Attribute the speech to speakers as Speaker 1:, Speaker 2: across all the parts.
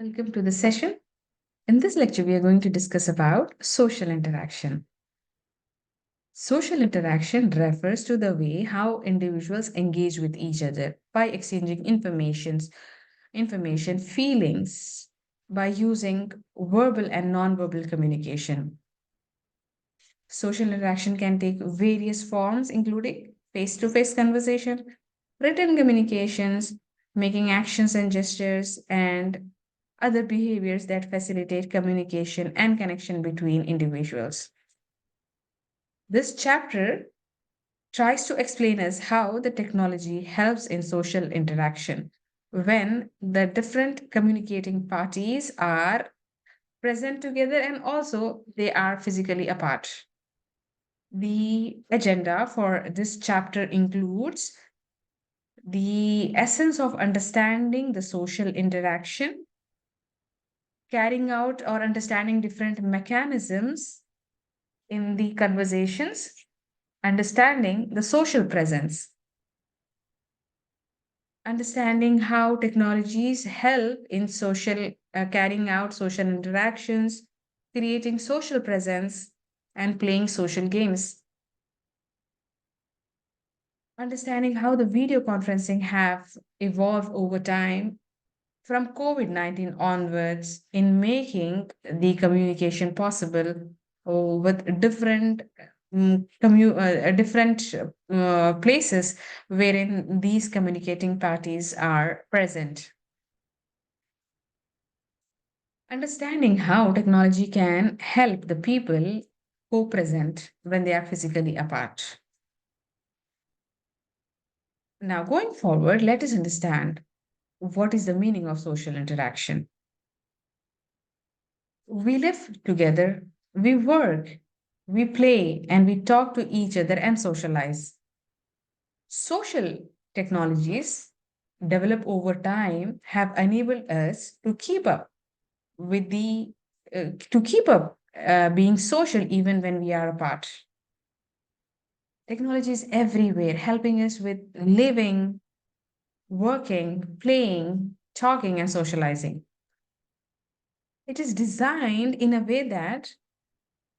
Speaker 1: Welcome to the session. In this lecture, we are going to discuss about social interaction. Social interaction refers to the way how individuals engage with each other by exchanging information, feelings, by using verbal and non-verbal communication. Social interaction can take various forms, including face-to-face conversation, written communications, making actions and gestures, and other behaviors that facilitate communication and connection between individuals. This chapter tries to explain us how the technology helps in social interaction when the different communicating parties are present together and also they are physically apart. The agenda for this chapter includes the essence of understanding the social interaction, carrying out or understanding different mechanisms in the conversations, understanding the social presence, understanding how technologies help in social carrying out social interactions, creating social presence, and playing social games. Understanding how the video conferencing have evolved over time from COVID-19 onwards in making the communication possible with different places wherein these communicating parties are present. Understanding how technology can help the people co-present when they are physically apart. Now, going forward, let us understand what is the meaning of social interaction. We live together, we work, we play, and we talk to each other and socialize. Social technologies developed over time have enabled us to keep up with the to keep up being social even when we are apart. Technology is everywhere, helping us with living, working, playing, talking, and socializing. It is designed in a way that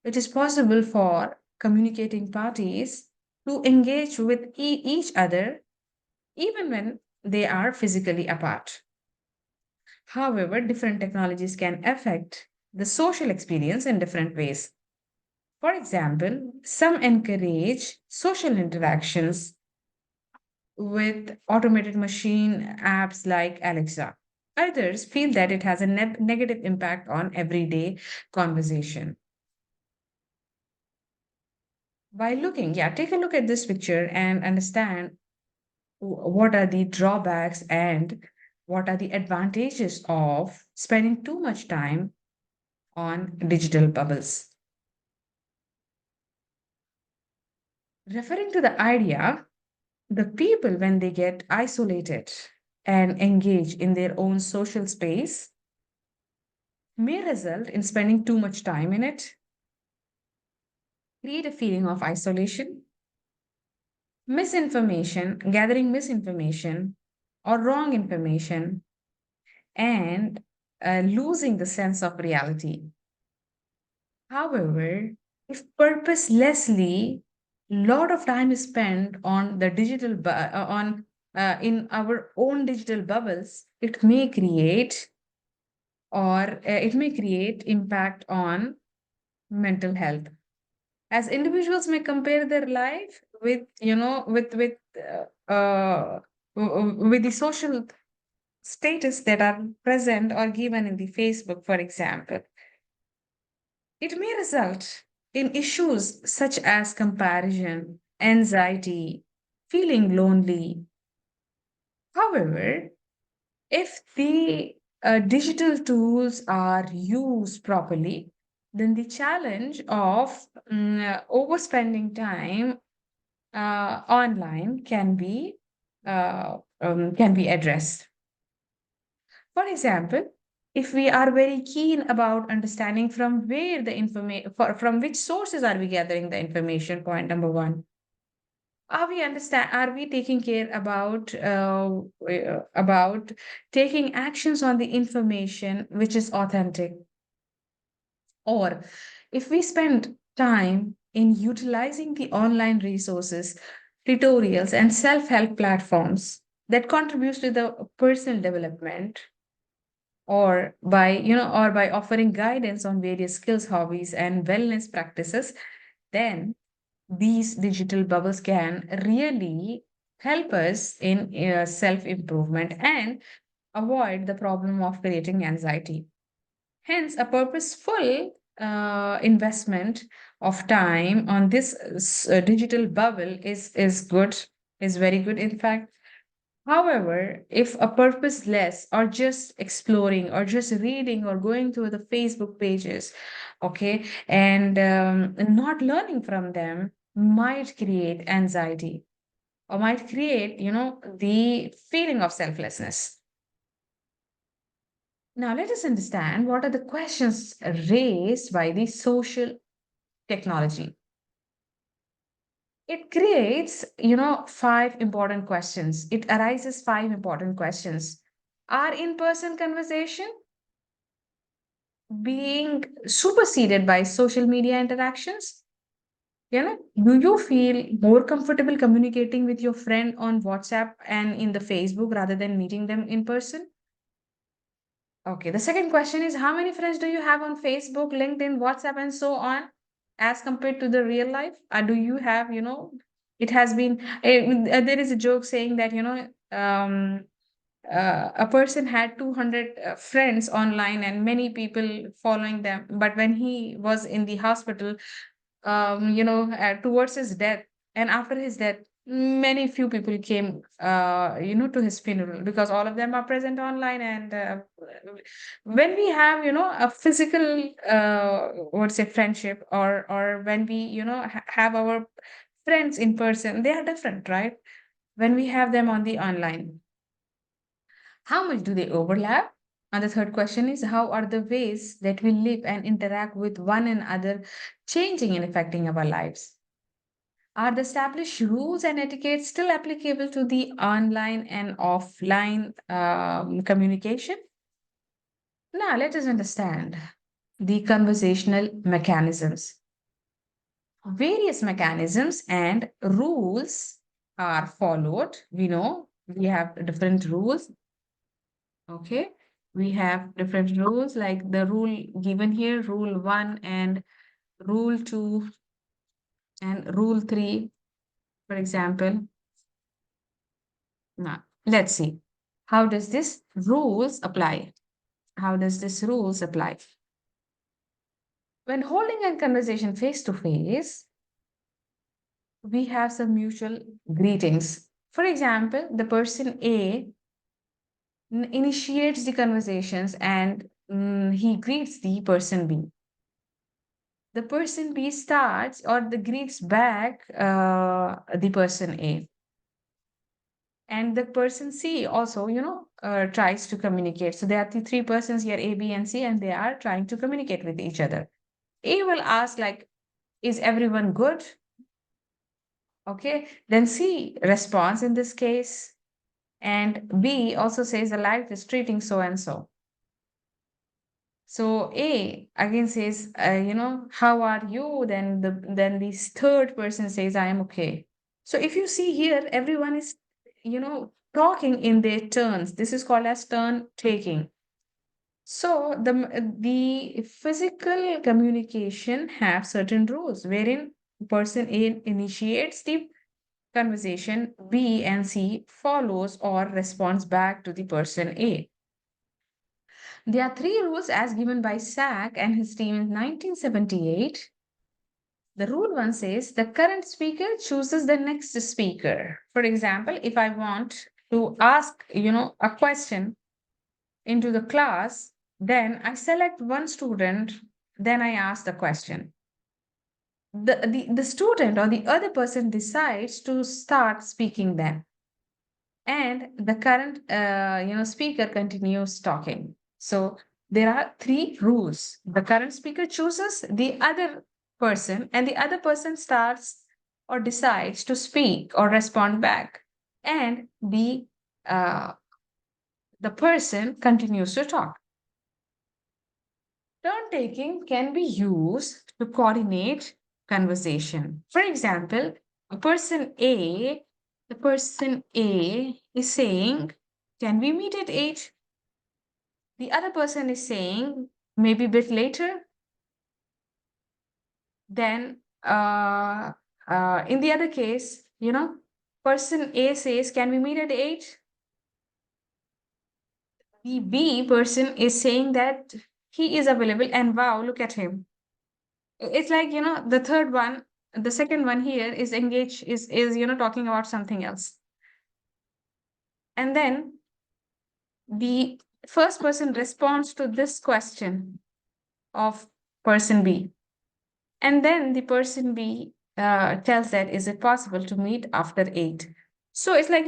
Speaker 1: it is possible for communicating parties to engage with each other even when they are physically apart. However, different technologies can affect the social experience in different ways. For example, some encourage social interactions with automated machine apps like Alexa. Others feel that it has a negative impact on everyday conversation. By looking, yeah, take a look at this picture and understand what are the drawbacks and what are the advantages of spending too much time on digital bubbles. Referring to the idea, the people, when they get isolated and engage in their own social space, may result in spending too much time in it, create a feeling of isolation, gathering misinformation or wrong information, and losing the sense of reality. However, if purposelessly lot of time is spent on the on in our own digital bubbles, it may create impact on mental health. As individuals may compare their life with with the social status that are present or given in the Facebook, for example. It may result in issues such as comparison, anxiety, feeling lonely. However, if the digital tools are used properly, then the challenge of overspending time online can be addressed. For example, if we are very keen about understanding from where the information, from which sources are we gathering the information, point number one. Are we taking care about taking actions on the information which is authentic? Or if we spend time in utilizing the online resources, tutorials, and self-help platforms that contributes to the personal development, or by offering guidance on various skills, hobbies, and wellness practices, then these digital bubbles can really help us in self improvement and avoid the problem of creating anxiety. Hence, a purposeful investment of time on this digital bubble is good, is very good, in fact. However, if a purposeless or just exploring or just reading or going through the Facebook pages, okay, and not learning from them might create anxiety or might create, the feeling of selflessness. Now, let us understand what are the questions raised by the social technology. It creates, five important questions. It arises five important questions. Are in-person conversation being superseded by social media interactions? Do you feel more comfortable communicating with your friend on WhatsApp and in the Facebook rather than meeting them in person? Okay, the second question is how many friends do you have on Facebook, LinkedIn, WhatsApp, and so on as compared to the real life? Do you have, it has been, there is a joke saying that, a person had 200 friends online and many people following them. But when he was in the hospital, towards his death and after his death, many few people came, to his funeral because all of them are present online. And when we have, a physical, what's say, friendship, or when we, have our friends in person, they are different, right? When we have them on the online, how much do they overlap? And the third question is how are the ways that we live and interact with one another changing and affecting our lives? Are the established rules and etiquette still applicable to the online and offline communication? Now, let us understand the conversational mechanisms. Various mechanisms and rules are followed. We know we have different rules. Okay, we have different rules like the rule given here, rule 1 and rule 2 and rule 3, for example. Now, let's see. How does this rules apply? How does this rules apply? When holding a conversation face to face, we have some mutual greetings. For example, the person A initiates the conversations and he greets the person B. The person B starts or the greets back the person A. And the person C also, tries to communicate. So there are the three persons here, A, B, and C, and they are trying to communicate with each other. A will ask, like, is everyone good? Okay. Then C responds in this case. And B also says the life is treating so and so. So A again says, how are you? Then this third person says, I am okay. So if you see here, everyone is, talking in their turns. This is called as turn taking. So the physical communication have certain rules wherein person A initiates the conversation, B and C follows or responds back to the person A. There are three rules as given by Sack and his team in 1978. The rule one says the current speaker chooses the next speaker. For example, if I want to ask, a question into the class, then I select one student, then I ask the question. The student or the other person decides to start speaking then. And the current speaker continues talking. So there are three rules. The current speaker chooses the other person, and the other person starts or decides to speak or respond back, and uh, the person continues to talk. Turn taking can be used to coordinate conversation. For example, a person A, the person A is saying, "Can we meet at 8?" The other person is saying, "Maybe a bit later." Then, in the other case, person A says, "Can we meet at 8?" The B person is saying that he is available, and wow, look at him. It's like, the third one, the second one here is engaged, is, talking about something else. And then the first person responds to this question of person B. And then the person B tells that, "Is it possible to meet after 8?" So it's like,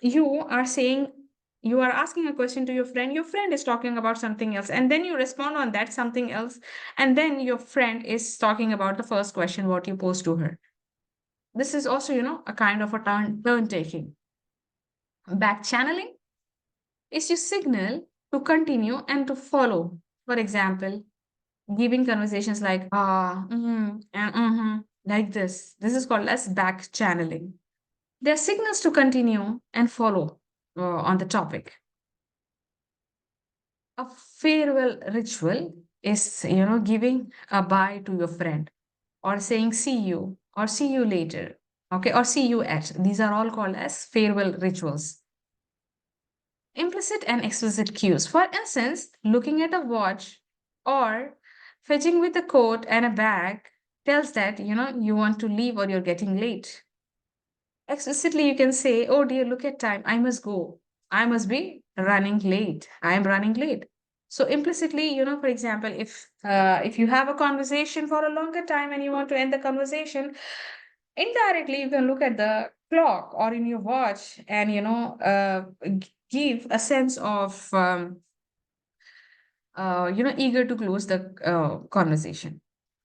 Speaker 1: you are saying, you are asking a question to your friend is talking about something else, and then you respond on that something else, and then your friend is talking about the first question, what you posed to her. This is also, a kind of a turn taking. Back channeling is you signal to continue and to follow. For example, giving conversations like and like this. This is called as back channeling. There are signals to continue and follow on the topic. A farewell ritual is, giving a bye to your friend, or saying "see you" or "see you later," okay, or "see you at." These are all called as farewell rituals. Implicit and explicit cues. For instance, looking at a watch or fetching with a coat and a bag tells that, you want to leave or you're getting late. Explicitly, you can say, "Oh dear, look at time. I must go. I must be running late. I am running late." So implicitly, for example, if you have a conversation for a longer time and you want to end the conversation, indirectly you can look at the clock or in your watch and give a sense of eager to close the conversation.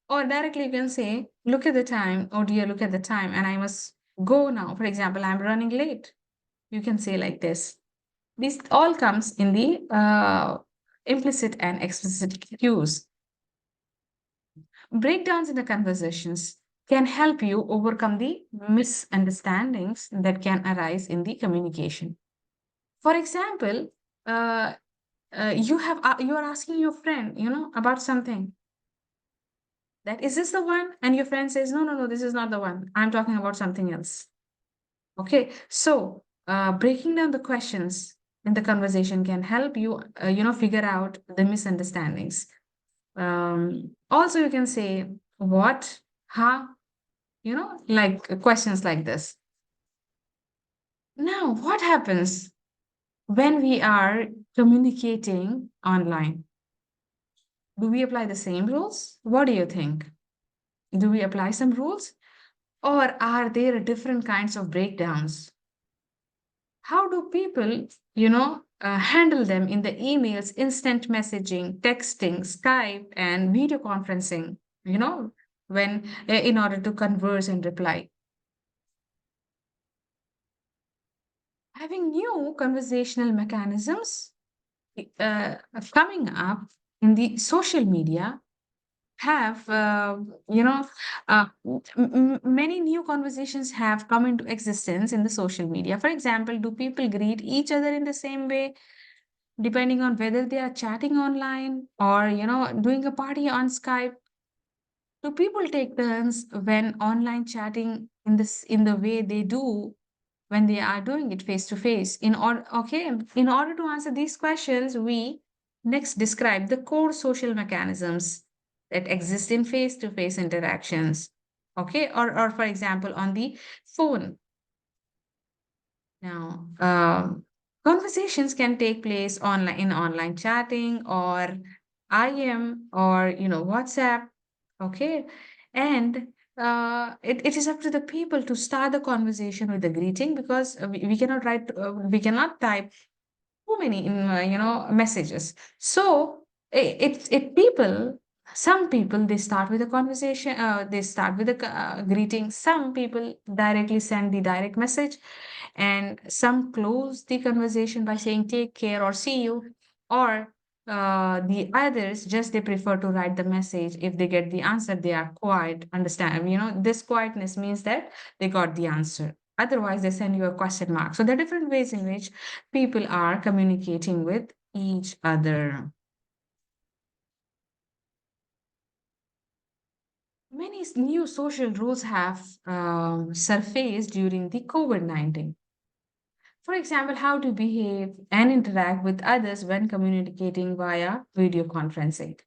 Speaker 1: Or directly you can say, "Look at the time. Oh dear, look at the time, and I must go now." For example, "I'm running late." You can say like this. This all comes in the implicit and explicit cues. Breakdowns in the conversations can help you overcome the misunderstandings that can arise in the communication. For example, uh, you are asking your friend, about something. That, "Is this the one?" And your friend says, "No, no, no, this is not the one. I'm talking about something else." Okay, so breaking down the questions in the conversation can help you, figure out the misunderstandings. Also, you can say what, how, like questions like this. Now, what happens when we are communicating online? Do we apply the same rules? What do you think? Do we apply some rules? Or are there different kinds of breakdowns? How do people, handle them in the emails, instant messaging, texting, Skype, and video conferencing, when in order to converse and reply? Having new conversational mechanisms uh, coming up in the social media have many new conversations have come into existence in the social media. For example, do people greet each other in the same way, depending on whether they are chatting online or doing a party on Skype? Do people take turns when online chatting in the way they do when they are doing it face to face? In order to answer these questions, we next describe the core social mechanisms that exist in face to face interactions. Okay, or for example, on the phone. Now, conversations can take place online in online chatting or IM or WhatsApp. Okay, and it is up to the people to start the conversation with the greeting, because we cannot we cannot type too many in messages. So it people Some people they start with a conversation, they start with a greeting. Some people directly send the direct message, and some close the conversation by saying take care or see you, or the others just they prefer to write the message. If they get the answer, they are quiet. Understand, this quietness means that they got the answer. Otherwise they send you a question mark. So there are different ways in which people are communicating with each other. Many new social rules have surfaced during the COVID-19. For example, how to behave and interact with others when communicating via video conferencing.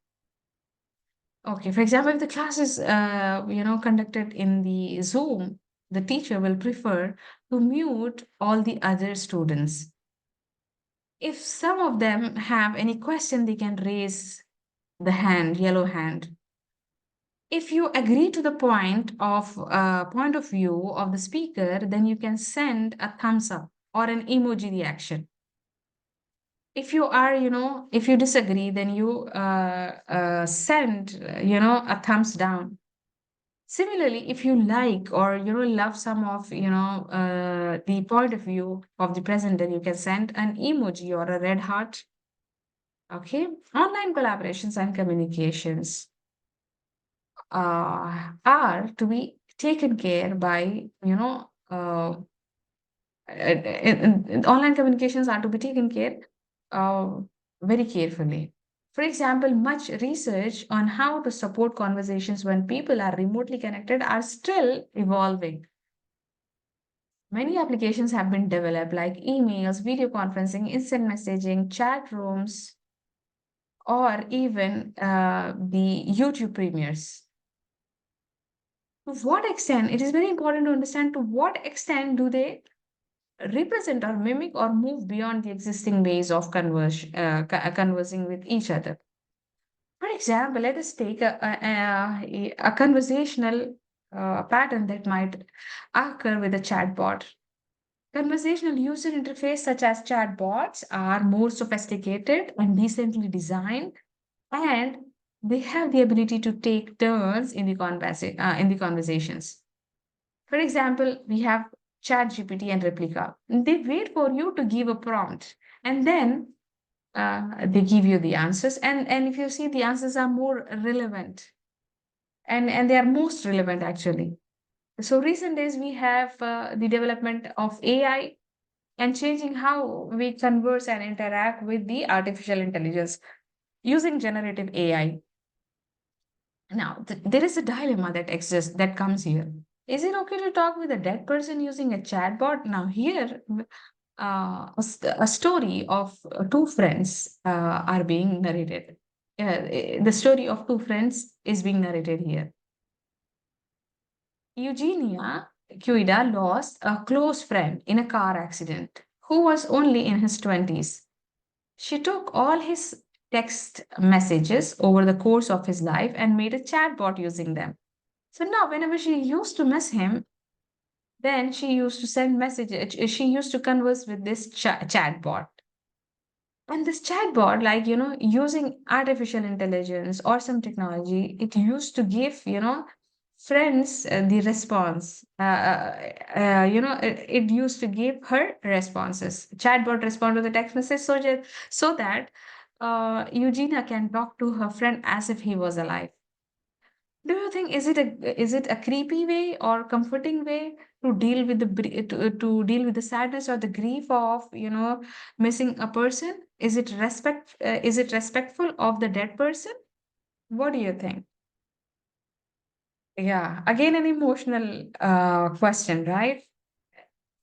Speaker 1: Okay, for example, if the class is conducted in the Zoom, the teacher will prefer to mute all the other students. If some of them have any question, they can raise the hand, yellow hand. If you agree to the point of view of the speaker, then you can send a thumbs up or an emoji reaction. If you are, if you disagree, then you send, a thumbs down. Similarly, if you like or love some of the point of view of the presenter, you can send an emoji or a red heart. Okay, online collaborations and communications are to be taken care by online communications are to be taken care uh, very carefully. For example, much research on how to support conversations when people are remotely connected are still evolving. Many applications have been developed like emails, video conferencing, instant messaging, chat rooms, or even the YouTube premieres. To what extent, it is very important to understand to what extent do they represent or mimic or move beyond the existing ways of conversing with each other. For example, let us take a conversational pattern that might occur with a chatbot. Conversational user interface such as chatbots are more sophisticated and decently designed, and they have the ability to take turns in the conversations. For example, we have ChatGPT and Replica. They wait for you to give a prompt, and then they give you the answers. And if you see, the answers are more relevant, and they are most relevant actually. So recent days we have the development of AI and changing how we converse and interact with the artificial intelligence using generative AI. Now, there is a dilemma that exists that comes here. Is it okay to talk with a dead person using a chatbot? Now, here, a story of two friends are being narrated. The story of two friends is being narrated here. Eugenia Cuida lost a close friend in a car accident who was only in his 20s. She took all his text messages over the course of his life and made a chatbot using them. So now, whenever she used to miss him, then she used to send messages. She used to converse with this chatbot. And this chatbot, like, using artificial intelligence or some technology, it used to give, friends the response. It used to give her responses. Chatbot respond to the text message so that Eugenia can talk to her friend as if he was alive. Do you think is it a creepy way or comforting way to deal with to deal with the sadness or the grief of missing a person? Is it respectful of the dead person? What do you think? Yeah, again an emotional question, right?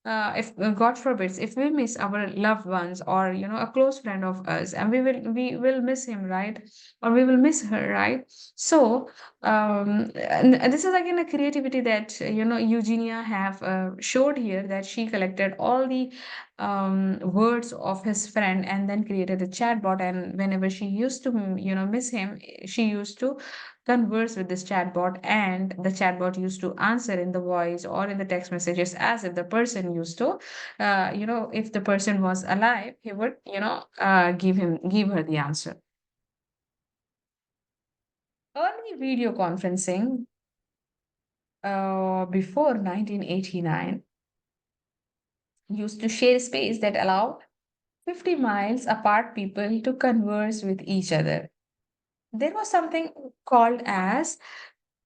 Speaker 1: If God forbids, if we miss our loved ones or a close friend of us, and we will miss him, right? Or we will miss her, right? So and this is again a creativity that Eugenia have showed here, that she collected all the words of his friend and then created a chatbot. And whenever she used to miss him, she used to converse with this chatbot, and the chatbot used to answer in the voice or in the text messages as if the person used to if the person was alive, he would give her the answer. Early video conferencing before 1989 used to share space that allowed 50 miles apart people to converse with each other. There was something called as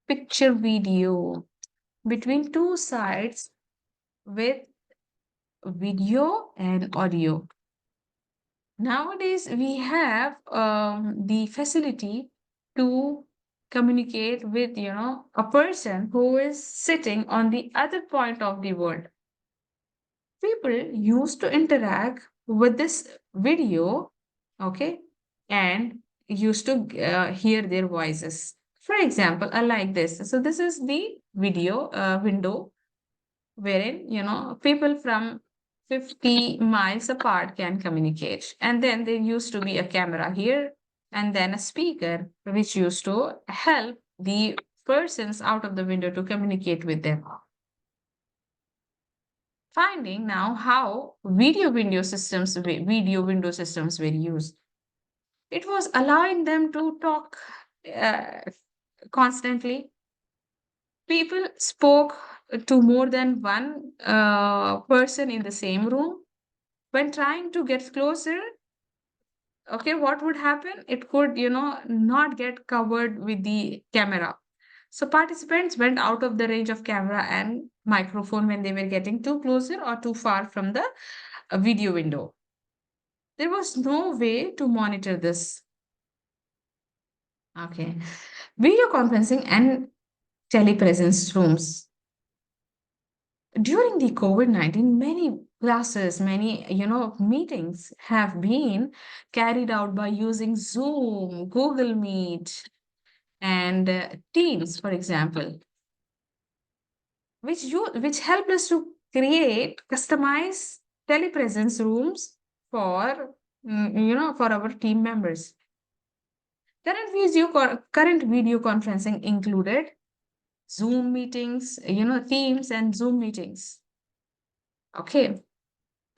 Speaker 1: picture video between two sides with video and audio. Nowadays, we have the facility to communicate with, a person who is sitting on the other point of the world. People used to interact with this video, okay, and used to hear their voices. For example, I like this. So this is the video window wherein people from 50 miles apart can communicate, and then there used to be a camera here and then a speaker which used to help the persons out of the window to communicate with them. Finding now how video window systems were used, it was allowing them to talk uh, constantly. People spoke to more than one person in the same room. When trying to get closer, okay, what would happen? It could, not get covered with the camera. So participants went out of the range of camera and microphone when they were getting too closer or too far from the video window. There was no way to monitor this. Okay. Video conferencing and telepresence rooms. During the COVID-19, many classes, many, meetings have been carried out by using Zoom, Google Meet, and Teams, for example, which helped us to create customized telepresence rooms for for our team members. Current video conferencing included Zoom meetings, Teams and Zoom meetings. Okay.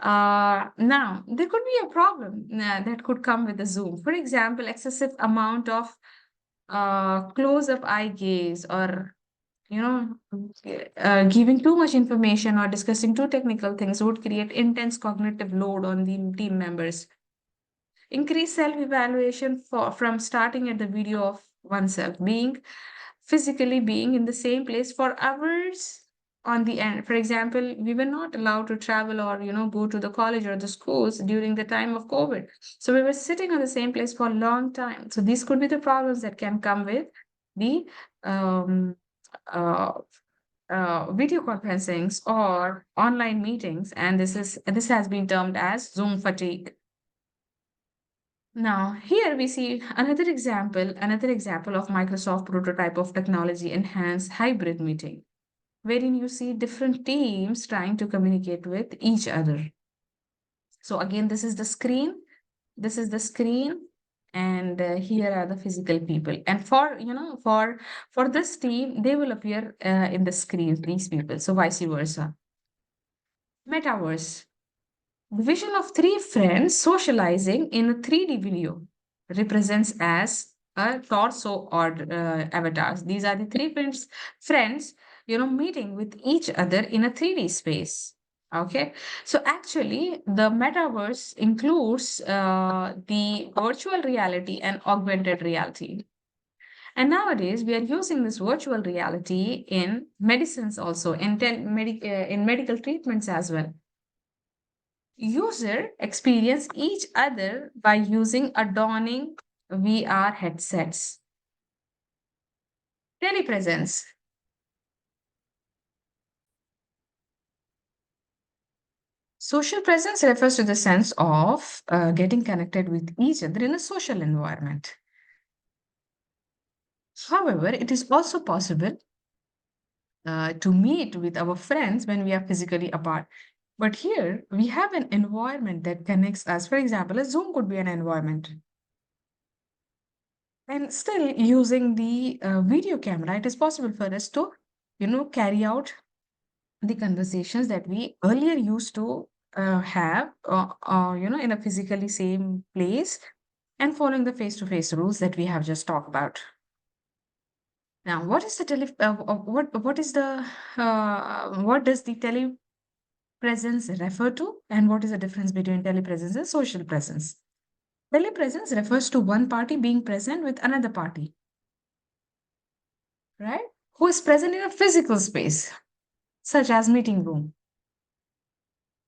Speaker 1: Now, there could be a problem that could come with the Zoom. For example, excessive amount of close-up eye gaze, or giving too much information or discussing too technical things would create intense cognitive load on the team members. Increase self-evaluation from starting at the video of oneself, physically being in the same place for hours on the end. For example, we were not allowed to travel or go to the college or the schools during the time of COVID. So we were sitting on the same place for a long time. So these could be the problems that can come with the um, uh, video conferencings or online meetings, and this has been termed as Zoom fatigue. Now, here we see another example of Microsoft prototype of technology enhanced hybrid meeting, wherein you see different teams trying to communicate with each other. So again, this is the screen, and here are the physical people. And for this team, they will appear in the screen, these people. So vice versa. Metaverse. The vision of three friends socializing in a 3D video represents as a torso or avatars. These are the three friends, meeting with each other in a 3D space. Okay, so actually, the metaverse includes the virtual reality and augmented reality. And nowadays, we are using this virtual reality in medicines also, in medical treatments as well. User experience each other by using adorning VR headsets. Telepresence. Social presence refers to the sense of getting connected with each other in a social environment. However, it is also possible to meet with our friends when we are physically apart. But here we have an environment that connects us. For example, a Zoom could be an environment. And still using the video camera, it is possible for us to, carry out the conversations that we earlier used to have, in a physically same place, and following the face-to-face rules that we have just talked about. Now, what is the what is the what does the telepresence refer to, and what is the difference between telepresence and social presence? Telepresence refers to one party being present with another party, right? Who is present in a physical space, such as meeting room.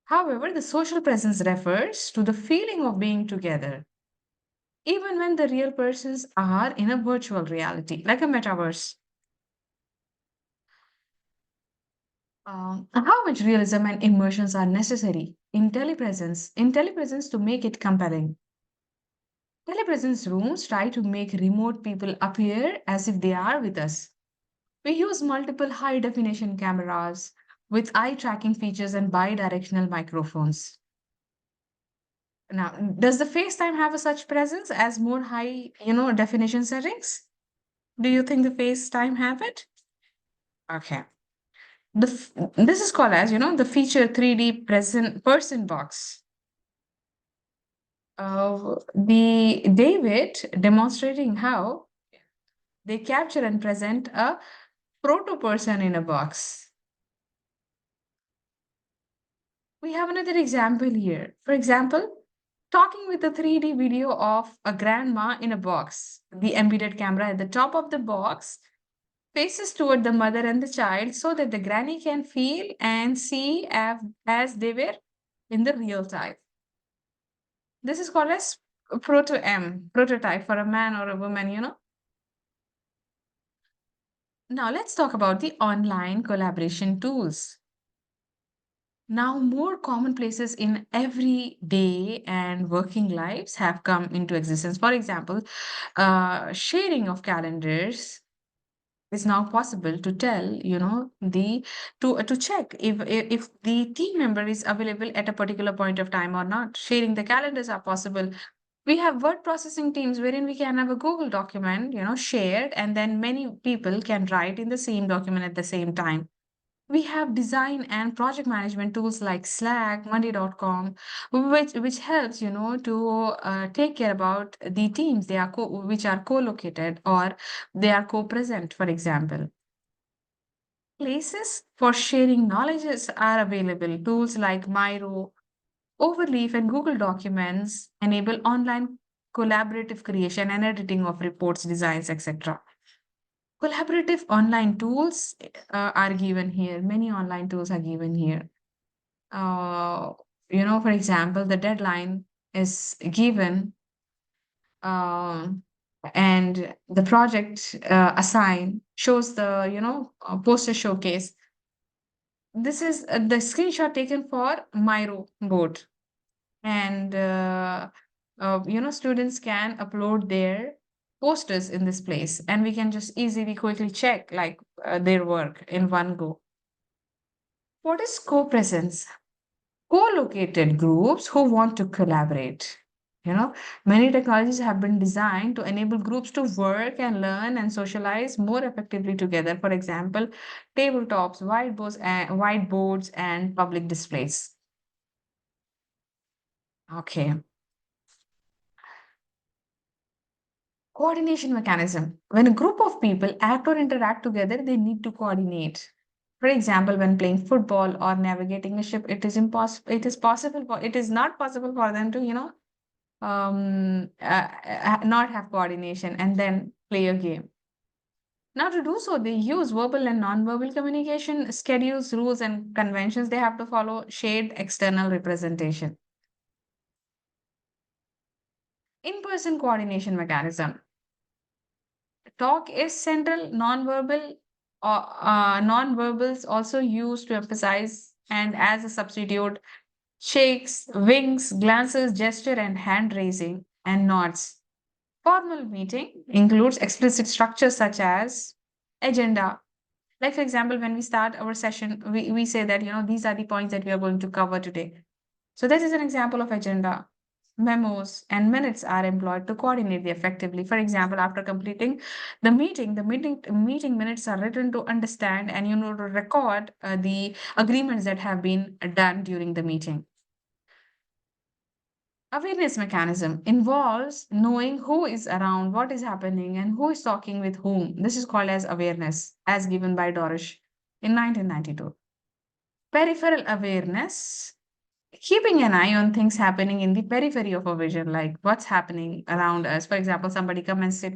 Speaker 1: However, the social presence refers to the feeling of being together, even when the real persons are in a virtual reality, like a metaverse. How much realism and immersions are necessary in telepresence? In telepresence to make it compelling. Telepresence rooms try to make remote people appear as if they are with us. We use multiple high definition cameras with eye tracking features and bi-directional microphones. Now, does the FaceTime have a such presence as more high, definition settings? Do you think the FaceTime have it? Okay. This is called as, the feature 3D present person box. The David demonstrating how they capture and present a proto person in a box. We have another example here. For example, talking with a 3D video of a grandma in a box. The embedded camera at the top of the box faces toward the mother and the child so that the granny can feel and see as they were in the real time. This is called as prototype for a man or a woman. Now let's talk about the online collaboration tools. Now, more commonplaces in everyday and working lives have come into existence. For example, sharing of calendars is now possible to tell, the to check if the team member is available at a particular point of time or not. Sharing the calendars are possible. We have word processing teams wherein we can have a Google document, shared, and then many people can write in the same document at the same time. We have design and project management tools like Slack, Monday.com, which helps to take care about the teams which are co-located or they are co-present, for example. Places for sharing knowledges are available. Tools like Miro, Overleaf, and Google Documents enable online collaborative creation and editing of reports, designs, etc. Collaborative online tools are given here. Many online tools are given here. Uh, for example, the deadline is given, um, and the project assigned shows the, poster showcase. This is the screenshot taken for Miro board, and students can upload their posters in this place, and we can just easily quickly check like their work in one go. What is co-presence? Co-located groups who want to collaborate. Many technologies have been designed to enable groups to work and learn and socialize more effectively together. For example, tabletops, whiteboards, and public displays. Okay. Coordination mechanism. When a group of people act or interact together, they need to coordinate. For example, when playing football or navigating a ship, it is not possible for them to, not have coordination and then play a game. Now, to do so, they use verbal and non-verbal communication, schedules, rules, and conventions they have to follow, shared external representation. In-person coordination mechanism. Talk is central, non-verbals also used to emphasize and as a substitute, shakes, winks, glances, gesture, and hand raising and nods. Formal meeting includes explicit structures such as agenda. Like, for example, when we start our session, we say that, these are the points that we are going to cover today. So, this is an example of agenda. Memos and minutes are employed to coordinate the effectively. For example, after completing the meeting minutes are written to understand and to record the agreements that have been done during the meeting. Awareness mechanism involves knowing who is around, what is happening, and who is talking with whom. This is called as awareness, as given by Dorish in 1992. Peripheral awareness, keeping an eye on things happening in the periphery of our vision, like what's happening around us. For example, somebody come and sit,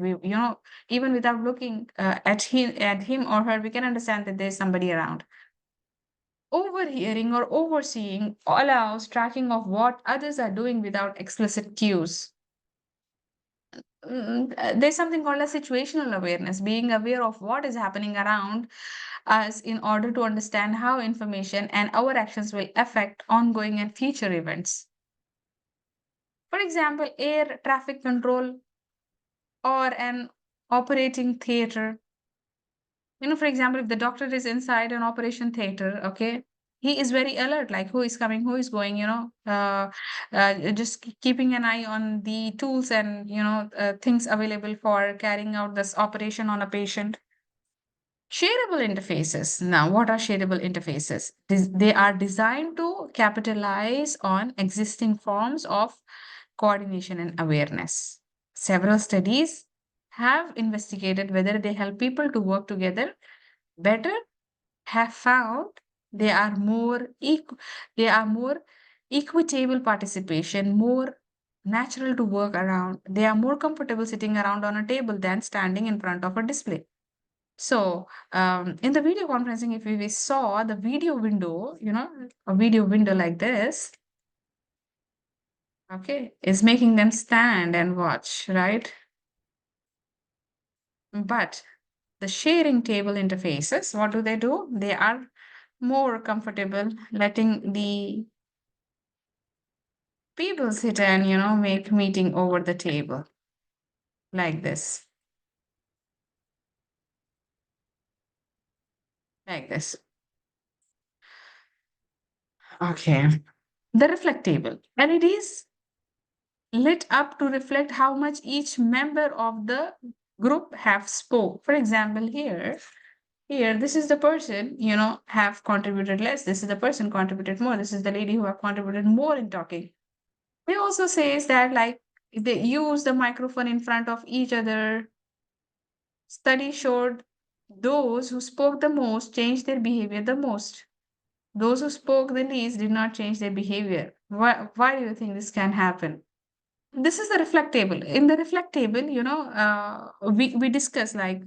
Speaker 1: even without looking at him or her, we can understand that there's somebody around. Overhearing or overseeing allows tracking of what others are doing without explicit cues. There's something called as situational awareness, being aware of what is happening around us in order to understand how information and our actions will affect ongoing and future events. For example, air traffic control or an operating theater. For example, if the doctor is inside an operation theater, okay, he is very alert, like who is coming, who is going, just keeping an eye on the tools and, things available for carrying out this operation on a patient. Shareable interfaces. Now, what are shareable interfaces? They are designed to capitalize on existing forms of coordination and awareness. Several studies have investigated whether they help people to work together better, have found they are more they are more equitable participation, more natural to work around. They are more comfortable sitting around on a table than standing in front of a display. So, in the video conferencing, if we saw the video window, a video window like this, okay, is making them stand and watch, right? But the sharing table interfaces, what do? They are more comfortable letting the people sit and, make meeting over the table like this, like this. Okay. The reflect table. LEDs lit up to reflect how much each member of the group have spoke. For example, here, this is the person, have contributed less. This is the person contributed more. This is the lady who have contributed more in talking. It also says that like they use the microphone in front of each other. Study showed those who spoke the most changed their behavior the most. Those who spoke the least did not change their behavior. Why do you think this can happen? This is the reflect table. In the reflect table, we discuss like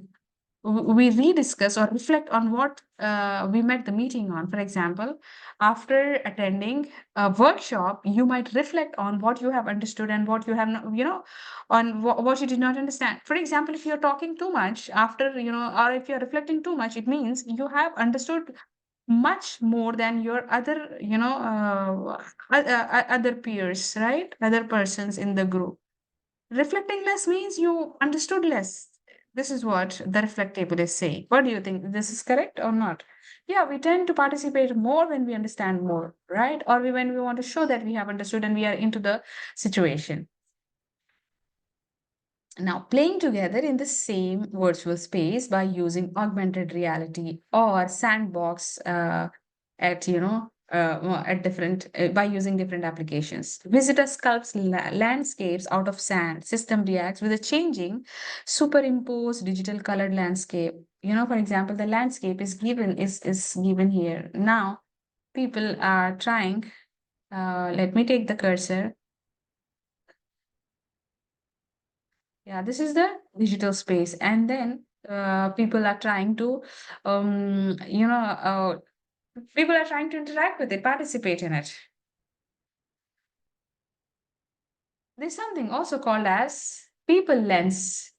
Speaker 1: we rediscuss or reflect on what we met the meeting on. For example, after attending a workshop, you might reflect on what you have understood and what you have not, on what you did not understand. For example, if you're talking too much after, or if you're reflecting too much, it means you have understood much more than your other, other peers, right? Other persons in the group. Reflecting less means you understood less. This is what the reflect table is saying. What do you think? This is correct or not? Yeah, we tend to participate more when we understand more, right? Or when we want to show that we have understood and we are into the situation. Now, playing together in the same virtual space by using augmented reality or sandbox at different by using different applications. Visitor sculpts landscapes out of sand. System reacts with a changing, superimposed digital colored landscape. For example, the landscape is given here. Now, people are trying. Let me take the cursor. Yeah, this is the digital space. And then people are trying to, people are trying to interact with it, participate in it. There's something also called as people lens,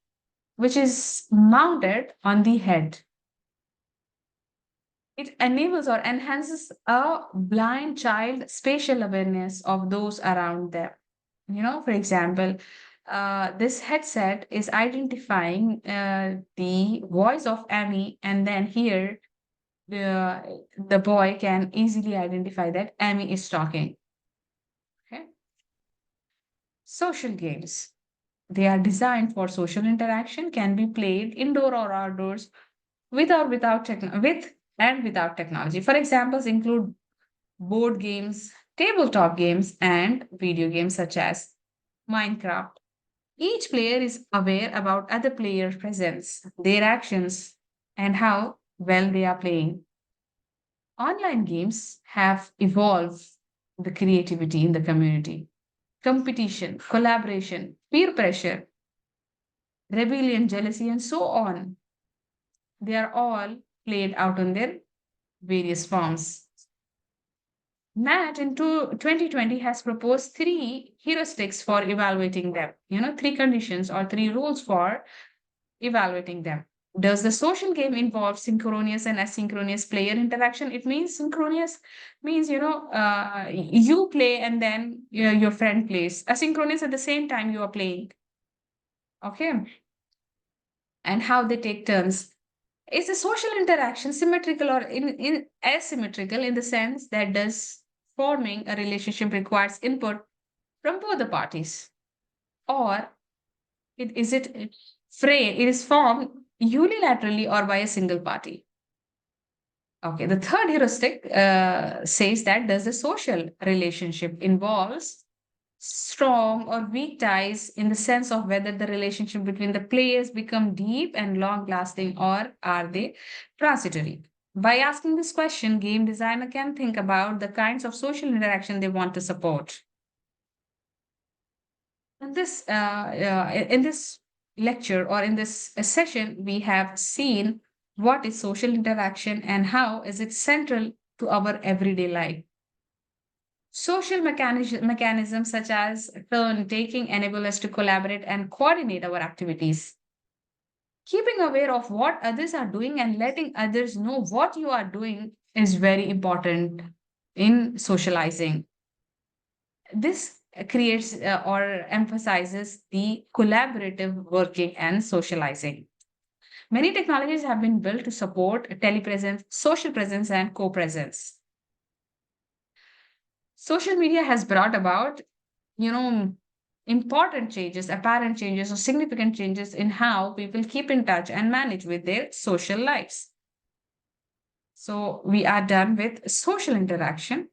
Speaker 1: which is mounted on the head. It enables or enhances a blind child spatial awareness of those around them. For example, this headset is identifying the voice of Amy, and then here the boy can easily identify that Amy is talking. Okay. Social games. They are designed for social interaction, can be played indoor or outdoors with and without technology. For examples include board games, tabletop games, and video games such as Minecraft. Each player is aware about other players' presence, their actions, and how well they are playing. Online games have evolved the creativity in the community. Competition, collaboration, peer pressure, rebellion, jealousy, and so on. They are all played out on their various forms. Matt in 2020 has proposed three heuristics for evaluating them. Three conditions or three rules for evaluating them. Does the social game involve synchronous and asynchronous player interaction? It means synchronous means, you play and then your friend plays. Asynchronous at the same time you are playing. Okay. And how they take turns. Is the social interaction symmetrical or in asymmetrical in the sense that does forming a relationship requires input from both the parties? Or it is formed unilaterally or by a single party? Okay, the third heuristic says that does the social relationship involves strong or weak ties in the sense of whether the relationship between the players become deep and long lasting or are they transitory. By asking this question, game designer can think about the kinds of social interaction they want to support. In this lecture or in this session, we have seen what is social interaction and how is it central to our everyday life. Social mechanisms such as turn taking enable us to collaborate and coordinate our activities. Keeping aware of what others are doing and letting others know what you are doing is very important in socializing. This creates or emphasizes the collaborative working and socializing. Many technologies have been built to support telepresence, social presence, and co presence. Social media has brought about, you know, important changes, apparent changes, or significant changes in how people keep in touch and manage with their social lives. So we are done with social interaction.